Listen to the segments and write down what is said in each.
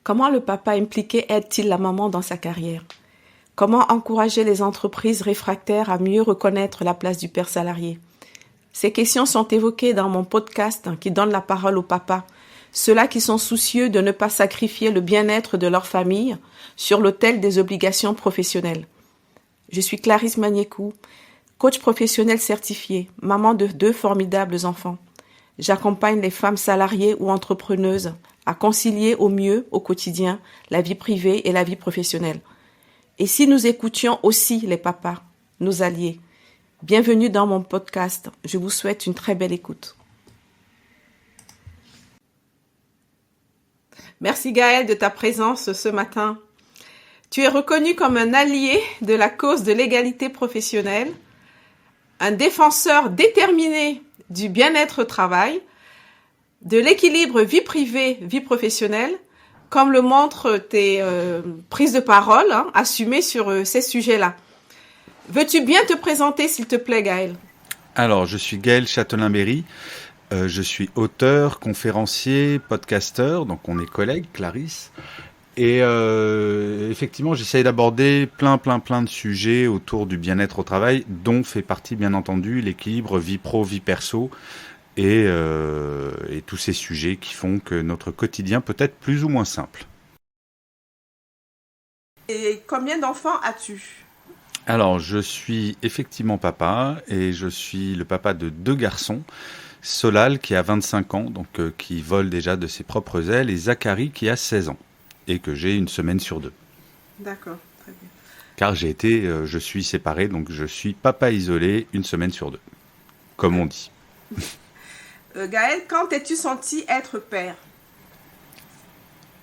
Comment le papa impliqué aide-t-il la maman dans sa carrière? Comment encourager les entreprises réfractaires à mieux reconnaître la place du père salarié? Ces questions sont évoquées dans mon podcast qui donne la parole aux papas, ceux-là qui sont soucieux de ne pas sacrifier le bien-être de leur famille sur l'autel des obligations professionnelles. Je suis Clarisse Magnécou, coach professionnel certifié, maman de 2 formidables enfants. J'accompagne les femmes salariées ou entrepreneuses à concilier au mieux au quotidien la vie privée et la vie professionnelle. Et si nous écoutions aussi les papas, nos alliés? Bienvenue dans mon podcast. Je vous souhaite une très belle écoute. Merci Gaëlle de ta présence ce matin. Tu es reconnu comme un allié de la cause de l'égalité professionnelle, un défenseur déterminé du bien-être au travail, de l'équilibre vie privée-vie professionnelle, comme le montrent tes prises de parole assumées sur ces sujets-là. Veux-tu bien te présenter, s'il te plaît, Gaël? Alors, je suis Gaël Châtelain-Berry. Je suis auteur, conférencier, podcasteur, donc on est collègues, Clarisse. Et effectivement, j'essaye d'aborder plein de sujets autour du bien-être au travail, dont fait partie, bien entendu, l'équilibre vie pro, vie perso, et tous ces sujets qui font que notre quotidien peut être plus ou moins simple. Et combien d'enfants as-tu? Alors, je suis effectivement papa, et je suis le papa de 2 garçons. Solal, qui a 25 ans, donc qui vole déjà de ses propres ailes, et Zachary, qui a 16 ans, et que j'ai une semaine sur 2. D'accord, très bien. Car je suis séparé, donc je suis papa isolé une semaine sur 2, comme on dit. Gaël, quand t'es-tu senti être père?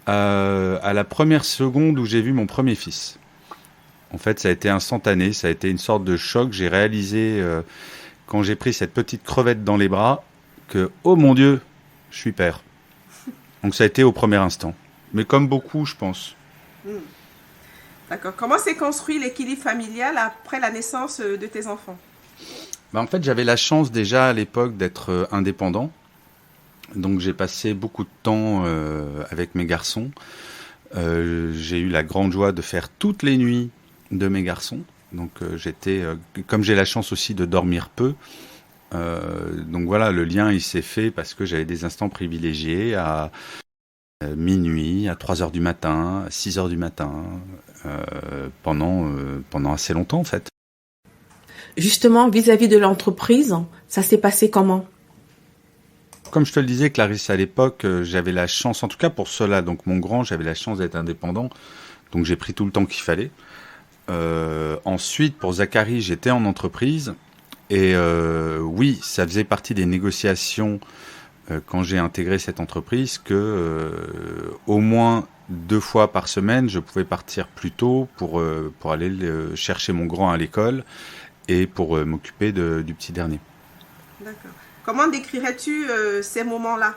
À la première seconde où j'ai vu mon premier fils. En fait, ça a été instantané, ça a été une sorte de choc. J'ai réalisé, quand j'ai pris cette petite crevette dans les bras, que, oh mon Dieu, je suis père. Donc ça a été au premier instant. Mais comme beaucoup, je pense. D'accord. Comment s'est construit l'équilibre familial après la naissance de tes enfants? En fait, j'avais la chance déjà à l'époque d'être indépendant. Donc j'ai passé beaucoup de temps avec mes garçons. J'ai eu la grande joie de faire toutes les nuits de mes garçons. Donc comme j'ai la chance aussi de dormir peu, donc voilà, le lien il s'est fait parce que j'avais des instants privilégiés à minuit, à 3h du matin, à 6h du matin, pendant assez longtemps en fait. Justement, vis-à-vis de l'entreprise, ça s'est passé comment? Comme je te le disais, Clarisse, à l'époque, j'avais la chance, en tout cas pour cela, donc mon grand, j'avais la chance d'être indépendant, donc j'ai pris tout le temps qu'il fallait. Ensuite, pour Zachary, j'étais en entreprise, et oui, ça faisait partie des négociations quand j'ai intégré cette entreprise que au moins 2 fois par semaine, je pouvais partir plus tôt pour aller chercher mon grand à l'école et pour m'occuper du petit dernier. D'accord. Comment décrirais-tu ces moments-là?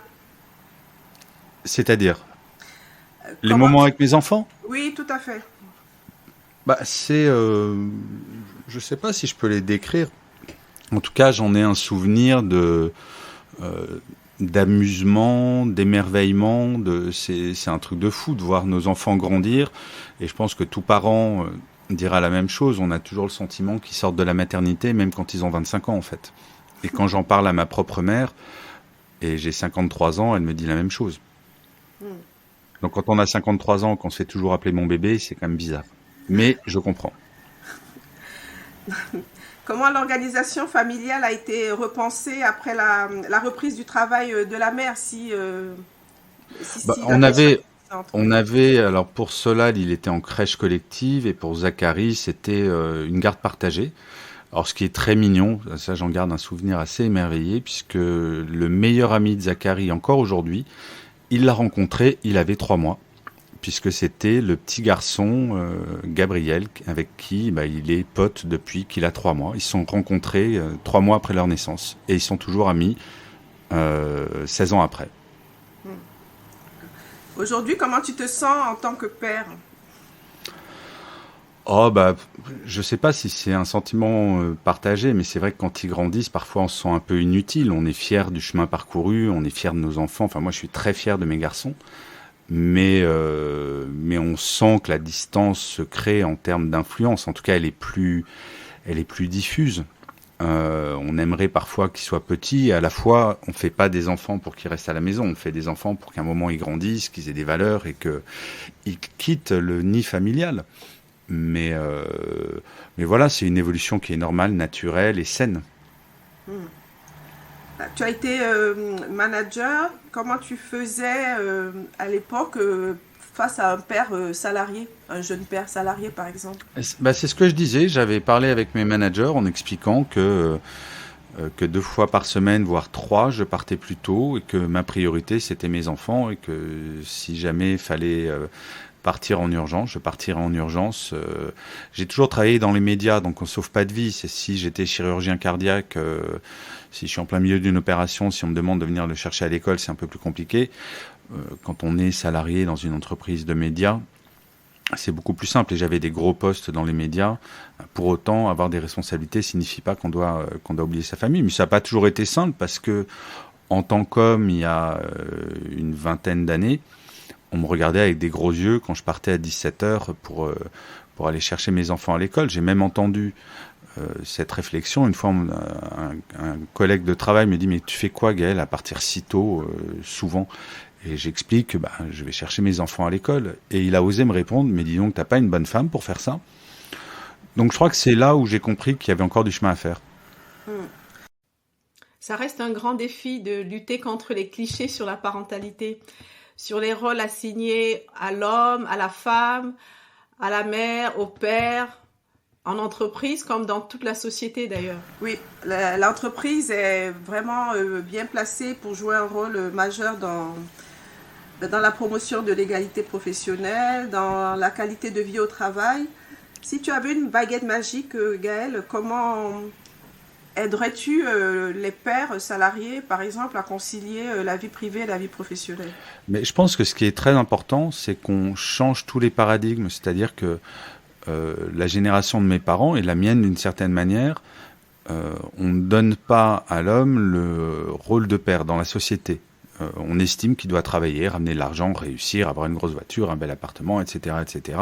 C'est-à-dire les moments avec mes enfants? Oui, tout à fait. Je sais pas si je peux les décrire. En tout cas, j'en ai un souvenir d'amusement, d'émerveillement. C'est un truc de fou de voir nos enfants grandir. Et je pense que tout parent dira la même chose. On a toujours le sentiment qu'ils sortent de la maternité, même quand ils ont 25 ans, en fait. Et quand j'en parle à ma propre mère, et j'ai 53 ans, elle me dit la même chose. Donc quand on a 53 ans, qu'on se fait toujours appeler mon bébé, c'est quand même bizarre. Mais je comprends. Comment l'organisation familiale a été repensée après la reprise du travail de la mère on avait, alors pour Solal, il était en crèche collective, et pour Zachary, c'était une garde partagée. Alors ce qui est très mignon, ça j'en garde un souvenir assez émerveillé, puisque le meilleur ami de Zachary, encore aujourd'hui, il l'a rencontré, il avait 3 mois, puisque c'était le petit garçon Gabriel, avec qui il est pote depuis qu'il a 3 mois. Ils se sont rencontrés 3 mois après leur naissance, et ils sont toujours amis 16 ans après. Aujourd'hui, comment tu te sens en tant que père? Je sais pas si c'est un sentiment partagé, mais c'est vrai que quand ils grandissent, parfois on se sent un peu inutile. On est fier du chemin parcouru, on est fier de nos enfants. Enfin, moi, je suis très fier de mes garçons. mais on sent que la distance se crée en termes d'influence. En tout cas, elle est plus diffuse. On aimerait parfois qu'ils soient petits, et à la fois, on fait pas des enfants pour qu'ils restent à la maison, on fait des enfants pour qu'à un moment ils grandissent, qu'ils aient des valeurs et qu'ils quittent le nid familial. Mais voilà, c'est une évolution qui est normale, naturelle et saine. Mmh. Tu as été manager. Comment tu faisais à l'époque face à un père salarié, un jeune père salarié par exemple? C'est ce que je disais. J'avais parlé avec mes managers en expliquant que 2 fois par semaine, voire 3, je partais plus tôt et que ma priorité c'était mes enfants et que si jamais il fallait partir en urgence, je partirais en urgence. J'ai toujours travaillé dans les médias, donc on sauve pas de vie. C'est si j'étais chirurgien cardiaque, si je suis en plein milieu d'une opération, si on me demande de venir le chercher à l'école, c'est un peu plus compliqué. Quand on est salarié dans une entreprise de médias, c'est beaucoup plus simple. Et j'avais des gros postes dans les médias. Pour autant, avoir des responsabilités signifie pas qu'on doit oublier sa famille. Mais ça n'a pas toujours été simple parce que, en tant qu'homme, il y a une vingtaine d'années, on me regardait avec des gros yeux quand je partais à 17h pour aller chercher mes enfants à l'école. J'ai même entendu cette réflexion. Une fois, un collègue de travail me dit « Mais tu fais quoi, Gaël, à partir si tôt, souvent ?» Et j'explique que je vais chercher mes enfants à l'école. Et il a osé me répondre « Mais dis donc, t'as pas une bonne femme pour faire ça ?» Donc je crois que c'est là où j'ai compris qu'il y avait encore du chemin à faire. Ça reste un grand défi de lutter contre les clichés sur la parentalité, sur les rôles assignés à l'homme, à la femme, à la mère, au père, en entreprise comme dans toute la société d'ailleurs. Oui, l'entreprise est vraiment bien placée pour jouer un rôle majeur dans la promotion de l'égalité professionnelle, dans la qualité de vie au travail. Si tu avais une baguette magique, Gaël, comment aiderais-tu les pères salariés, par exemple, à concilier la vie privée et la vie professionnelle? Mais je pense que ce qui est très important, c'est qu'on change tous les paradigmes. C'est-à-dire que la génération de mes parents et la mienne d'une certaine manière, on ne donne pas à l'homme le rôle de père dans la société. On estime qu'il doit travailler, ramener de l'argent, réussir, avoir une grosse voiture, un bel appartement, etc., etc.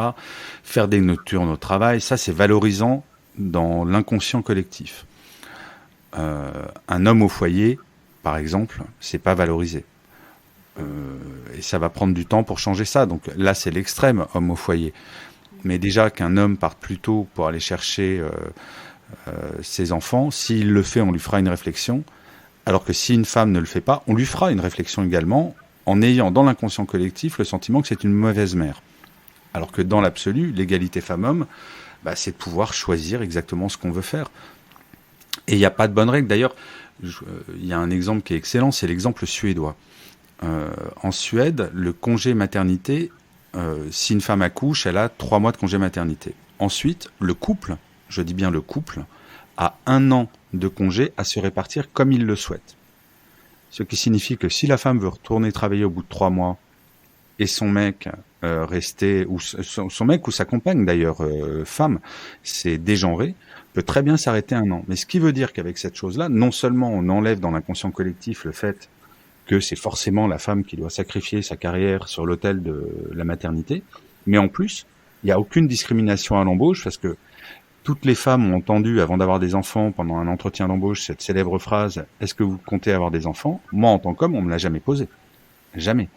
Faire des nocturnes au travail, ça c'est valorisant dans l'inconscient collectif. Un homme au foyer, par exemple, c'est pas valorisé. Et ça va prendre du temps pour changer ça. Donc là, c'est l'extrême, homme au foyer. Mais déjà qu'un homme parte plus tôt pour aller chercher ses enfants, s'il le fait, on lui fera une réflexion. Alors que si une femme ne le fait pas, on lui fera une réflexion également, en ayant dans l'inconscient collectif le sentiment que c'est une mauvaise mère. Alors que dans l'absolu, l'égalité femmes-hommes, c'est de pouvoir choisir exactement ce qu'on veut faire. Et il n'y a pas de bonne règle. D'ailleurs, il y a un exemple qui est excellent, c'est l'exemple suédois. En Suède, le congé maternité, si une femme accouche, elle a 3 mois de congé maternité. Ensuite, le couple, je dis bien le couple, a 1 an de congé à se répartir comme il le souhaite. Ce qui signifie que si la femme veut retourner travailler au bout de 3 mois et son mec rester, ou son mec ou sa compagne d'ailleurs, femme, c'est dégenré, peut très bien s'arrêter 1 an. Mais ce qui veut dire qu'avec cette chose-là, non seulement on enlève dans l'inconscient collectif le fait que c'est forcément la femme qui doit sacrifier sa carrière sur l'autel de la maternité, mais en plus, il n'y a aucune discrimination à l'embauche parce que toutes les femmes ont entendu, avant d'avoir des enfants, pendant un entretien d'embauche, cette célèbre phrase « Est-ce que vous comptez avoir des enfants ?» Moi, en tant qu'homme, on me l'a jamais posée. Jamais.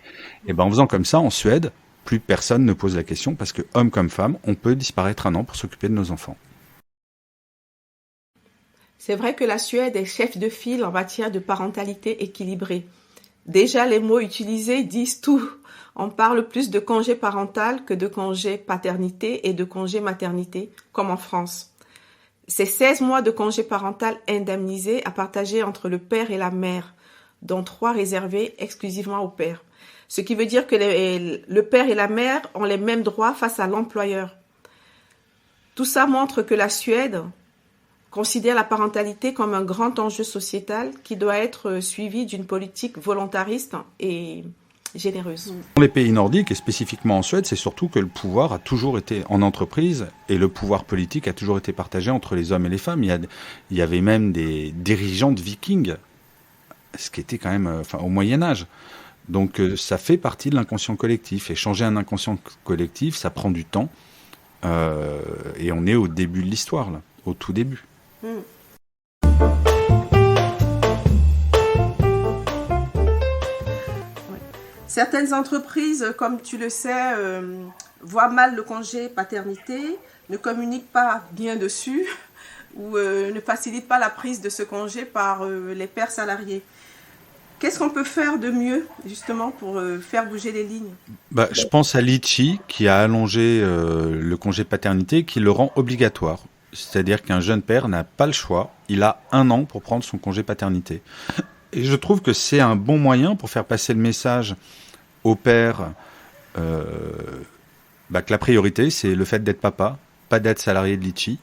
Et en faisant comme ça, en Suède, plus personne ne pose la question parce que, homme comme femme, on peut disparaître 1 an pour s'occuper de nos enfants. C'est vrai que la Suède est chef de file en matière de parentalité équilibrée. Déjà, les mots utilisés disent tout. On parle plus de congé parental que de congé paternité et de congé maternité, comme en France. C'est 16 mois de congé parental indemnisé à partager entre le père et la mère, dont 3 réservés exclusivement au père. Ce qui veut dire que le père et la mère ont les mêmes droits face à l'employeur. Tout ça montre que la Suède considère la parentalité comme un grand enjeu sociétal qui doit être suivi d'une politique volontariste et généreuse. Dans les pays nordiques, et spécifiquement en Suède, c'est surtout que le pouvoir a toujours été en entreprise et le pouvoir politique a toujours été partagé entre les hommes et les femmes. Il y avait même des dirigeants de vikings, ce qui était quand même au Moyen-Âge. Donc ça fait partie de l'inconscient collectif. Et changer un inconscient collectif, ça prend du temps. Et on est au début de l'histoire, là, au tout début. Certaines entreprises, comme tu le sais, voient mal le congé paternité, ne communiquent pas bien dessus ou ne facilitent pas la prise de ce congé par les pères salariés. Qu'est-ce qu'on peut faire de mieux, justement, pour faire bouger les lignes ? Je pense à Litchi, qui a allongé le congé paternité, qui le rend obligatoire. C'est-à-dire qu'un jeune père n'a pas le choix. Il a 1 an pour prendre son congé paternité. Et je trouve que c'est un bon moyen pour faire passer le message aux pères que la priorité, c'est le fait d'être papa, pas d'être salarié de Litchi.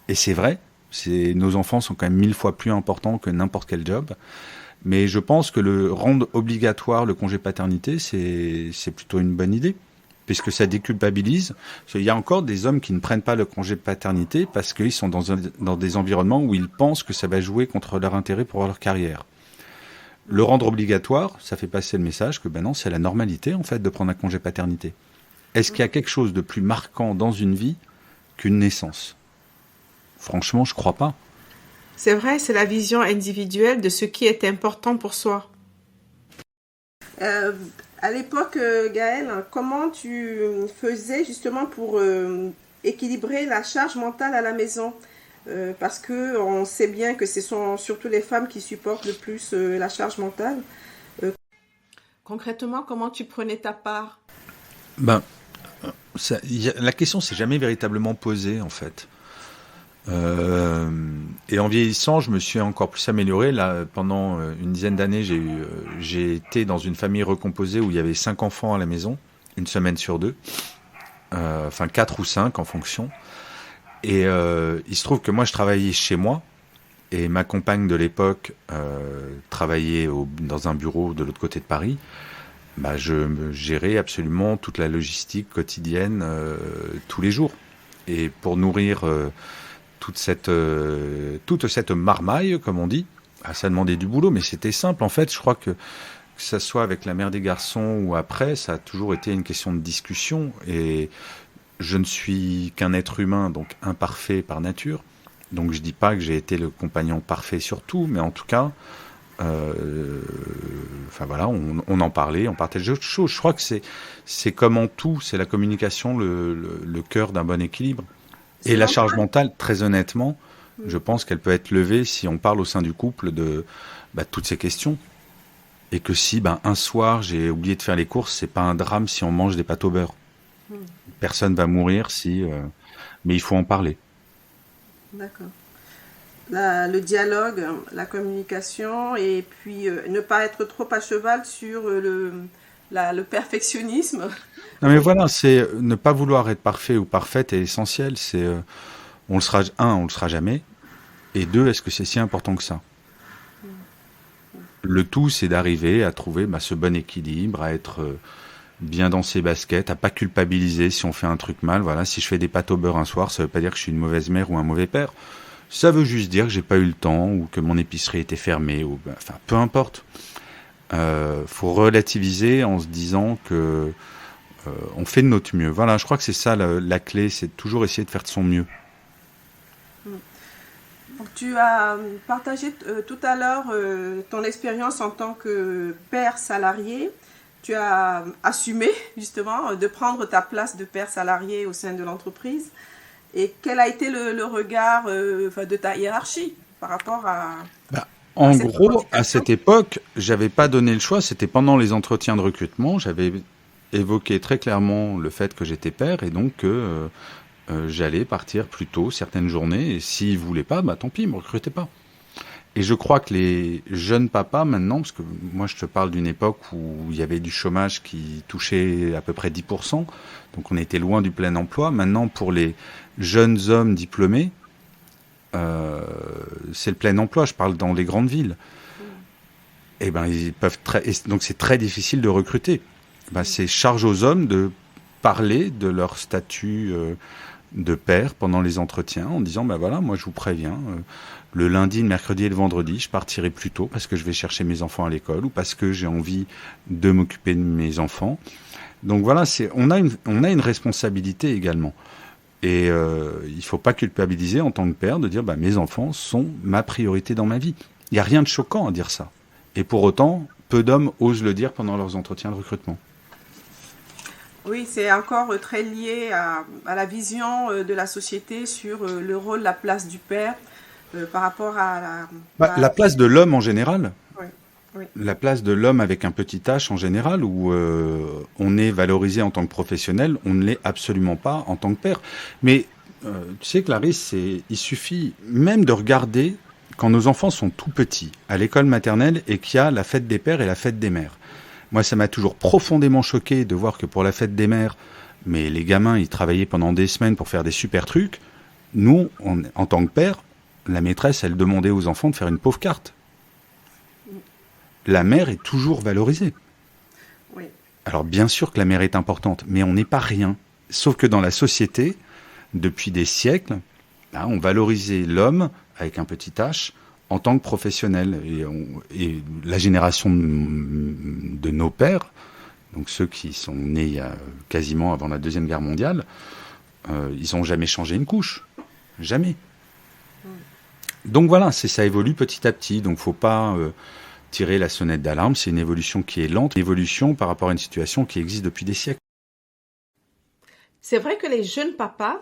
Et c'est vrai, nos enfants sont quand même 1000 fois plus importants que n'importe quel job. Mais je pense que le rendre obligatoire le congé paternité, c'est plutôt une bonne idée, puisque ça déculpabilise. Il y a encore des hommes qui ne prennent pas le congé paternité parce qu'ils sont dans des environnements où ils pensent que ça va jouer contre leur intérêt pour leur carrière. Le rendre obligatoire, ça fait passer le message que non, c'est la normalité en fait de prendre un congé paternité. Est-ce qu'il y a quelque chose de plus marquant dans une vie qu'une naissance ? Franchement, je crois pas. C'est vrai, c'est la vision individuelle de ce qui est important pour soi. À l'époque, Gaëlle, comment tu faisais justement pour équilibrer la charge mentale à la maison ? Parce qu'on sait bien que ce sont surtout les femmes qui supportent le plus la charge mentale. Concrètement, comment tu prenais ta part ? La question s'est jamais véritablement posée, en fait. Et en vieillissant, je me suis encore plus amélioré. Là, pendant une dizaine d'années, j'ai été dans une famille recomposée où il y avait 5 enfants à la maison, 1 semaine sur 2, 4 ou 5 en fonction. Et il se trouve que moi, je travaillais chez moi, et ma compagne de l'époque travaillait dans un bureau de l'autre côté de Paris. Je gérais absolument toute la logistique quotidienne tous les jours. Et pour nourrir toute cette marmaille, comme on dit, ça demandait du boulot, mais c'était simple. En fait, je crois que ça soit avec la mère des garçons ou après, ça a toujours été une question de discussion. Et je ne suis qu'un être humain, donc imparfait par nature. Donc je dis pas que j'ai été le compagnon parfait sur tout, mais en tout cas, on en parlait, on partageait autre chose. Je crois que c'est comme en tout, c'est la communication, le cœur d'un bon équilibre. Et la charge mentale, très honnêtement, je pense qu'elle peut être levée si on parle au sein du couple de toutes ces questions. Et que si un soir j'ai oublié de faire les courses, c'est pas un drame si on mange des pâtes au beurre. Personne va mourir mais il faut en parler. D'accord. Le dialogue, la communication, et puis ne pas être trop à cheval sur le perfectionnisme. Non mais voilà, c'est ne pas vouloir être parfait ou parfaite est essentiel. C'est on le sera jamais. Et 2, est-ce que c'est si important que ça ? Le tout, c'est d'arriver à trouver ce bon équilibre, à être bien dans ses baskets, à pas culpabiliser si on fait un truc mal. Voilà, si je fais des pâtes au beurre un soir, ça veut pas dire que je suis une mauvaise mère ou un mauvais père. Ça veut juste dire que j'ai pas eu le temps ou que mon épicerie était fermée ou peu importe. Faut relativiser en se disant que on fait de notre mieux. Voilà, je crois que c'est ça la clé, c'est de toujours essayer de faire de son mieux. Donc, tu as partagé tout à l'heure ton expérience en tant que père salarié. Tu as assumé justement de prendre ta place de père salarié au sein de l'entreprise. Et quel a été le regard de ta hiérarchie par rapport à... En gros, à cette époque, j'avais pas donné le choix. C'était pendant les entretiens de recrutement. J'avais évoqué très clairement le fait que j'étais père et donc que j'allais partir plus tôt certaines journées. Et s'ils voulaient pas, tant pis, ils me recrutaient pas. Et je crois que les jeunes papas maintenant, parce que moi je te parle d'une époque où il y avait du chômage qui touchait à peu près 10%, donc on était loin du plein emploi. Maintenant, pour les jeunes hommes diplômés, c'est le plein emploi, je parle dans les grandes villes. Et ils peuvent donc c'est très difficile de recruter. C'est charge aux hommes de parler de leur statut de père pendant les entretiens en disant bah voilà, moi je vous préviens, le lundi, le mercredi et le vendredi, je partirai plus tôt parce que je vais chercher mes enfants à l'école ou parce que j'ai envie de m'occuper de mes enfants. Donc voilà, on a une responsabilité également. Et il ne faut pas culpabiliser en tant que père de dire bah, mes enfants sont ma priorité dans ma vie. Il n'y a rien de choquant à dire ça. Et pour autant, peu d'hommes osent le dire pendant leurs entretiens de recrutement. Oui, c'est encore très lié à la vision de la société sur le rôle, la place du père par rapport à la place de l'homme en général. Oui, oui. La place de l'homme avec un petit H en général, où on est valorisé en tant que professionnel, on ne l'est absolument pas en tant que père. Mais tu sais, Clarisse, il suffit même de regarder quand nos enfants sont tout petits, à l'école maternelle, et qu'il y a la fête des pères et la fête des mères. Moi, ça m'a toujours profondément choqué de voir que pour la fête des mères, mais les gamins, ils travaillaient pendant des semaines pour faire des super trucs. Nous, en tant que père, la maîtresse, elle demandait aux enfants de faire une pauvre carte. La mère est toujours valorisée. Oui. Alors bien sûr que la mère est importante, mais on n'est pas rien. Sauf que dans la société, depuis des siècles, là, on valorisait l'homme, avec un petit H, en tant que professionnel. Et la génération de nos pères, donc ceux qui sont nés quasiment avant la Deuxième Guerre mondiale, ils n'ont jamais changé une couche. Jamais. Donc voilà, ça évolue petit à petit. Donc faut pas tirer la sonnette d'alarme. C'est une évolution qui est lente, une évolution par rapport à une situation qui existe depuis des siècles. C'est vrai que les jeunes papas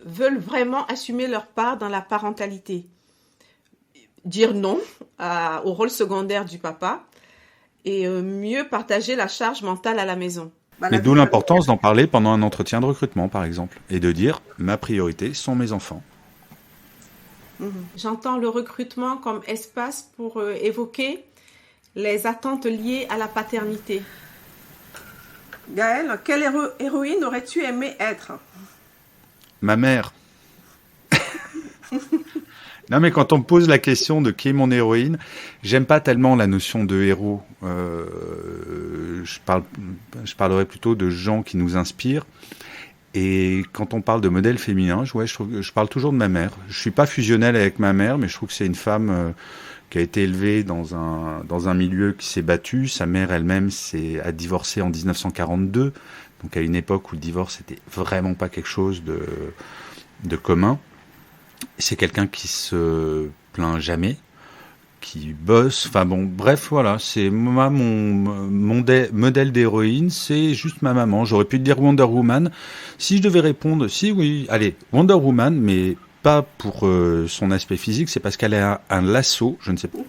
veulent vraiment assumer leur part dans la parentalité. Dire non au rôle secondaire du papa et mieux partager la charge mentale à la maison. Mais d'où l'importance d'en parler pendant un entretien de recrutement, par exemple, et de dire « ma priorité sont mes enfants ». J'entends le recrutement comme espace pour évoquer les attentes liées à la paternité. Gaëlle, quelle héroïne aurais-tu aimé être ? Ma mère. Non, mais quand on me pose la question de qui est mon héroïne, j'aime pas tellement la notion de héros. Je parlerai plutôt de gens qui nous inspirent. Et quand on parle de modèle féminin, je parle toujours de ma mère. Je suis pas fusionnel avec ma mère, mais je trouve que c'est une femme qui a été élevée dans un milieu qui s'est battu. Sa mère elle-même a divorcé en 1942, donc à une époque où le divorce était vraiment pas quelque chose de commun. C'est quelqu'un qui se plaint jamais, qui bosse. Enfin bon, bref, voilà, c'est mon modèle d'héroïne, c'est juste ma maman. J'aurais pu te dire Wonder Woman. Si je devais répondre, si oui, allez, Wonder Woman, mais pas pour son aspect physique, c'est parce qu'elle a un lasso, je ne sais pas,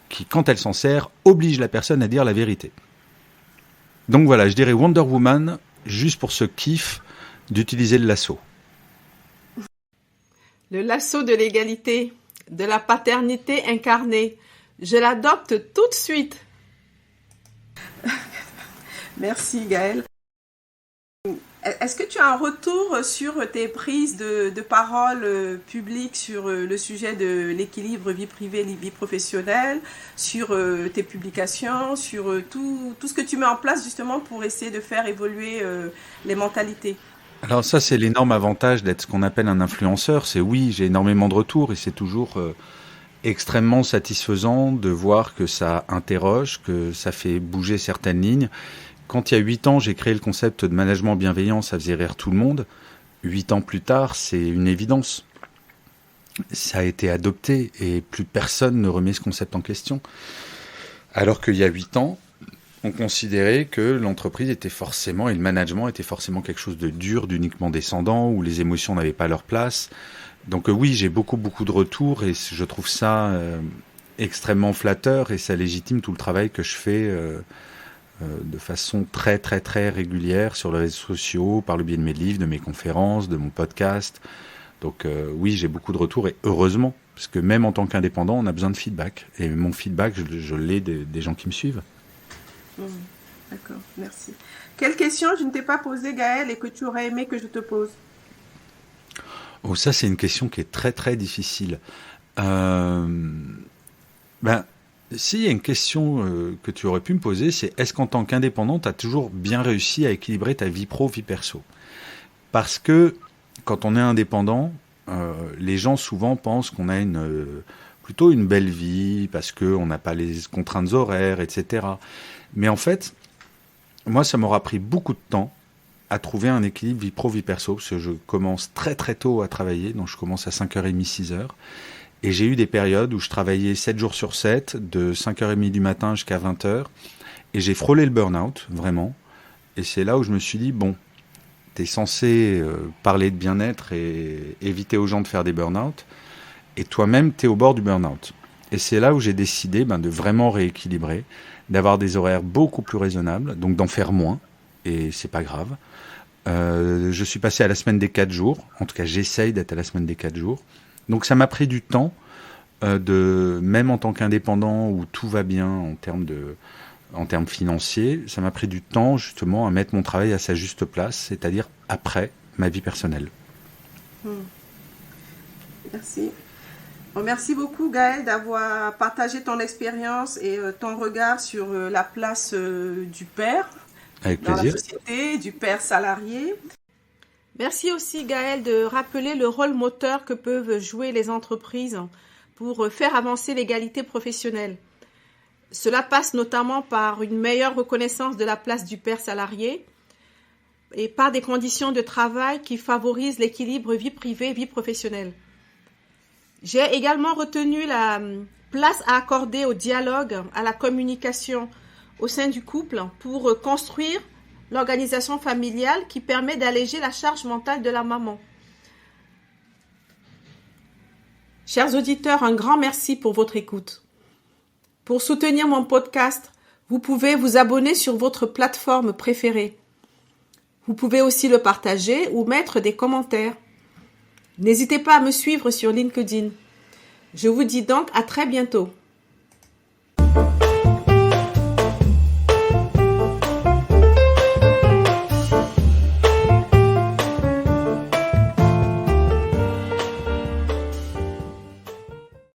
qui, quand elle s'en sert, oblige la personne à dire la vérité. Donc voilà, je dirais Wonder Woman, juste pour ce kiff d'utiliser le lasso. Le lasso de l'égalité, de la paternité incarnée. Je l'adopte tout de suite. Merci Gaëlle. Est-ce que tu as un retour sur tes prises de parole publiques sur le sujet de l'équilibre vie privée, vie professionnelle, sur tes publications, sur tout ce que tu mets en place justement pour essayer de faire évoluer les mentalités ? Alors ça, c'est l'énorme avantage d'être ce qu'on appelle un influenceur. C'est oui, j'ai énormément de retours et c'est toujours extrêmement satisfaisant de voir que ça interroge, que ça fait bouger certaines lignes. Quand il y a 8 ans, j'ai créé le concept de management bienveillant, ça faisait rire tout le monde. 8 ans plus tard, c'est une évidence. Ça a été adopté et plus personne ne remet ce concept en question. Alors qu'il y a 8 ans, on considérait que l'entreprise était forcément, et le management était forcément quelque chose de dur, d'uniquement descendant, où les émotions n'avaient pas leur place. Donc oui, j'ai beaucoup de retours et je trouve ça extrêmement flatteur et ça légitime tout le travail que je fais de façon très régulière sur les réseaux sociaux, par le biais de mes livres, de mes conférences, de mon podcast. Donc oui, j'ai beaucoup de retours et heureusement, parce que même en tant qu'indépendant, on a besoin de feedback. Et mon feedback, je l'ai des gens qui me suivent. D'accord, merci. Quelle question je ne t'ai pas posée, Gaëlle, et que tu aurais aimé que je te pose ? Oh, ça, c'est une question qui est très difficile. S'il y a une question que tu aurais pu me poser, c'est est-ce qu'en tant qu'indépendant, tu as toujours bien réussi à équilibrer ta vie pro, vie perso ? Parce que quand on est indépendant, les gens souvent pensent qu'on a plutôt une belle vie parce qu'on n'a pas les contraintes horaires, etc. Mais en fait, moi, ça m'aura pris beaucoup de temps à trouver un équilibre vie pro, vie perso, parce que je commence très très tôt à travailler, donc je commence à 5h30, 6h. Et j'ai eu des périodes où je travaillais 7 jours sur 7, de 5h30 du matin jusqu'à 20h, et j'ai frôlé le burn-out, vraiment. Et c'est là où je me suis dit, bon, t'es censé parler de bien-être et éviter aux gens de faire des burn-out, et toi-même, t'es au bord du burn-out. Et c'est là où j'ai décidé de vraiment rééquilibrer, d'avoir des horaires beaucoup plus raisonnables, donc d'en faire moins, et c'est pas grave. Je suis passé à la semaine des 4 jours, en tout cas j'essaye d'être à la semaine des 4 jours. Donc ça m'a pris du temps, même en tant qu'indépendant où tout va bien en termes financiers, ça m'a pris du temps justement à mettre mon travail à sa juste place, c'est-à-dire après ma vie personnelle. Merci. Merci beaucoup Gaël d'avoir partagé ton expérience et ton regard sur la place du père Avec dans plaisir. la société, du père salarié. Merci aussi Gaël de rappeler le rôle moteur que peuvent jouer les entreprises pour faire avancer l'égalité professionnelle. Cela passe notamment par une meilleure reconnaissance de la place du père salarié et par des conditions de travail qui favorisent l'équilibre vie privée-vie professionnelle. J'ai également retenu la place à accorder au dialogue, à la communication au sein du couple pour construire l'organisation familiale qui permet d'alléger la charge mentale de la maman. Chers auditeurs, un grand merci pour votre écoute. Pour soutenir mon podcast, vous pouvez vous abonner sur votre plateforme préférée. Vous pouvez aussi le partager ou mettre des commentaires. N'hésitez pas à me suivre sur LinkedIn. Je vous dis donc à très bientôt.